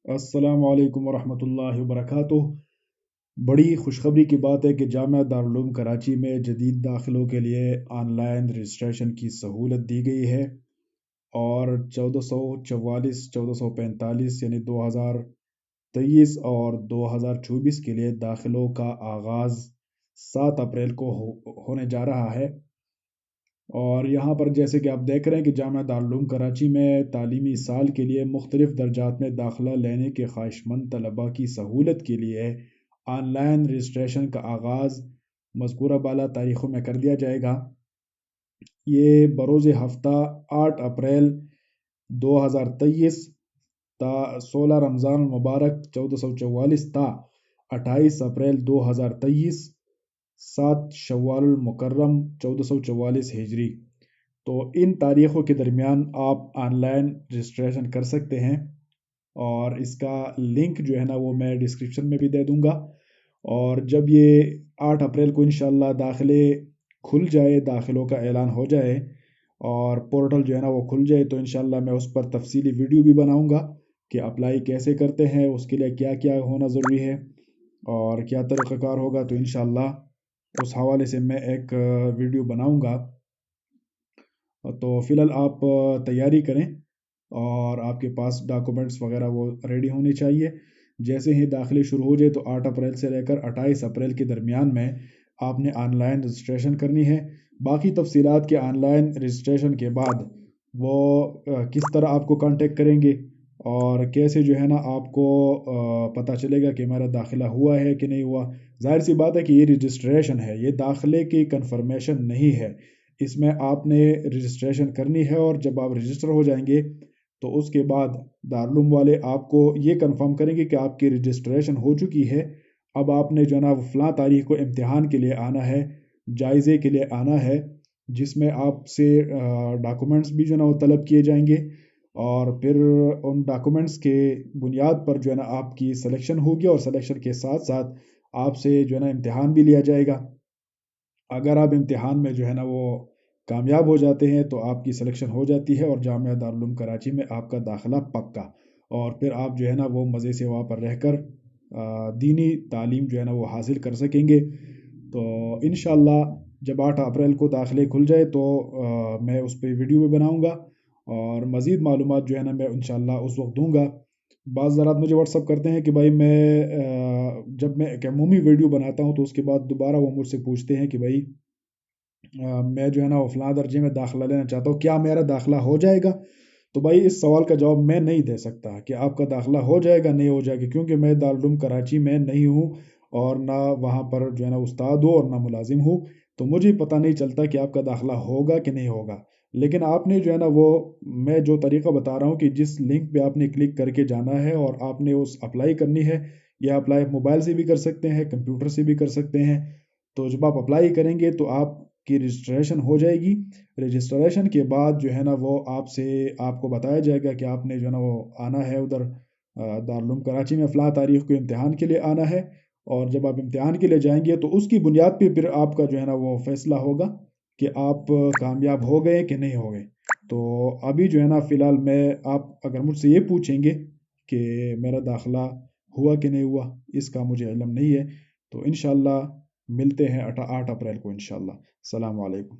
السلام علیکم ورحمۃ اللہ وبرکاتہ۔ بڑی خوشخبری کی بات ہے کہ جامعہ دارالعلوم کراچی میں جدید داخلوں کے لیے آن لائن رجسٹریشن کی سہولت دی گئی ہے، اور 1444 1445 یعنی 2023 اور 2024 کے لیے داخلوں کا آغاز 7 اپریل کو ہونے جا رہا ہے۔ اور یہاں پر جیسے کہ آپ دیکھ رہے ہیں کہ جامعہ دارالعلوم کراچی میں تعلیمی سال کے لیے مختلف درجات میں داخلہ لینے کے خواہش مند طلباء کی سہولت کے لیے آن لائن رجسٹریشن کا آغاز مذکورہ بالا تاریخوں میں کر دیا جائے گا۔ یہ بروز ہفتہ 8 اپریل 2023 تا 16 رمضان المبارک 1444 تا 28 اپریل 2023 7 شوال المکرم 1444 ہجری، تو ان تاریخوں کے درمیان آپ آن لائن رجسٹریشن کر سکتے ہیں، اور اس کا لنک جو ہے نا وہ میں ڈسکرپشن میں بھی دے دوں گا۔ اور جب یہ 8 اپریل کو انشاءاللہ داخلے کھل جائے، داخلوں کا اعلان ہو جائے اور پورٹل جو ہے نا وہ کھل جائے، تو انشاءاللہ میں اس پر تفصیلی ویڈیو بھی بناؤں گا کہ اپلائی کیسے کرتے ہیں، اس کے لیے کیا کیا ہونا ضروری ہے اور کیا طریقہ کار ہوگا۔ تو انشاءاللہ اس حوالے سے میں ایک ویڈیو بناؤں گا۔ تو فی الحال آپ تیاری کریں اور آپ کے پاس ڈاکومنٹس وغیرہ وہ ریڈی ہونی چاہیے۔ جیسے ہی داخلے شروع ہو جائے تو 8 اپریل سے لے کر 28 اپریل کے درمیان میں آپ نے آن لائن رجسٹریشن کرنی ہے۔ باقی تفصیلات کے آن لائن رجسٹریشن کے بعد وہ کس طرح آپ کو کانٹیکٹ کریں گے اور کیسے جو ہے نا آپ کو پتہ چلے گا کہ میرا داخلہ ہوا ہے کہ نہیں ہوا۔ ظاہر سی بات ہے کہ یہ رجسٹریشن ہے، یہ داخلے کی کنفرمیشن نہیں ہے۔ اس میں آپ نے رجسٹریشن کرنی ہے، اور جب آپ رجسٹر ہو جائیں گے تو اس کے بعد دارالعلوم والے آپ کو یہ کنفرم کریں گے کہ آپ کی رجسٹریشن ہو چکی ہے، اب آپ نے جو ہے نا فلاں تاریخ کو امتحان کے لیے آنا ہے، جائزے کے لیے آنا ہے، جس میں آپ سے ڈاکومنٹس بھی جو ہے نا وہ طلب کیے جائیں گے، اور پھر ان ڈاکومنٹس کے بنیاد پر جو ہے نا آپ کی سلیکشن ہوگی، اور سلیکشن کے ساتھ ساتھ آپ سے جو ہے نا امتحان بھی لیا جائے گا۔ اگر آپ امتحان میں جو ہے نا وہ کامیاب ہو جاتے ہیں تو آپ کی سلیکشن ہو جاتی ہے، اور جامعہ دارالعلوم کراچی میں آپ کا داخلہ پکا، اور پھر آپ جو ہے نا وہ مزے سے وہاں پر رہ کر دینی تعلیم جو ہے نا وہ حاصل کر سکیں گے۔ تو انشاءاللہ جب 8 اپریل کو داخلے کھل جائے تو میں اس پہ ویڈیو بھی بناؤں گا، اور مزید معلومات جو ہے نا میں انشاءاللہ اس وقت دوں گا۔ بعض ذرات مجھے واٹس اپ کرتے ہیں کہ بھائی جب میں ایک عمومی ویڈیو بناتا ہوں تو اس کے بعد دوبارہ وہ مجھ سے پوچھتے ہیں کہ بھائی میں جو ہے نا وہ فلاں درجے میں داخلہ لینا چاہتا ہوں، کیا میرا داخلہ ہو جائے گا؟ تو بھائی اس سوال کا جواب میں نہیں دے سکتا کہ آپ کا داخلہ ہو جائے گا نہیں ہو جائے گا، کیونکہ میں دارالعلوم کراچی میں نہیں ہوں، اور نہ وہاں پر جو ہے نا استاد ہوں اور نہ ملازم ہوں، تو مجھے پتہ نہیں چلتا کہ آپ کا داخلہ ہوگا کہ نہیں ہوگا۔ لیکن آپ نے جو ہے نا وہ میں جو طریقہ بتا رہا ہوں کہ جس لنک پہ آپ نے کلک کر کے جانا ہے اور آپ نے اس اپلائی کرنی ہے، یا اپلائی موبائل سے بھی کر سکتے ہیں، کمپیوٹر سے بھی کر سکتے ہیں۔ تو جب آپ اپلائی کریں گے تو آپ کی رجسٹریشن ہو جائے گی۔ رجسٹریشن کے بعد جو ہے نا وہ آپ کو بتایا جائے گا کہ آپ نے جو ہے نا وہ آنا ہے ادھر دارالعلوم کراچی میں فلاں تاریخ کو امتحان کے لیے آنا ہے، اور جب آپ امتحان کے لیے جائیں گے تو اس کی بنیاد پہ پھر آپ کا جو ہے نا وہ فیصلہ ہوگا کہ آپ کامیاب ہو گئے کہ نہیں ہو گئے۔ تو ابھی جو ہے نا فی الحال آپ اگر مجھ سے یہ پوچھیں گے کہ میرا داخلہ ہوا کہ نہیں ہوا، اس کا مجھے علم نہیں ہے۔ تو انشاءاللہ ملتے ہیں 8 اپریل کو انشاءاللہ۔ السلام علیکم۔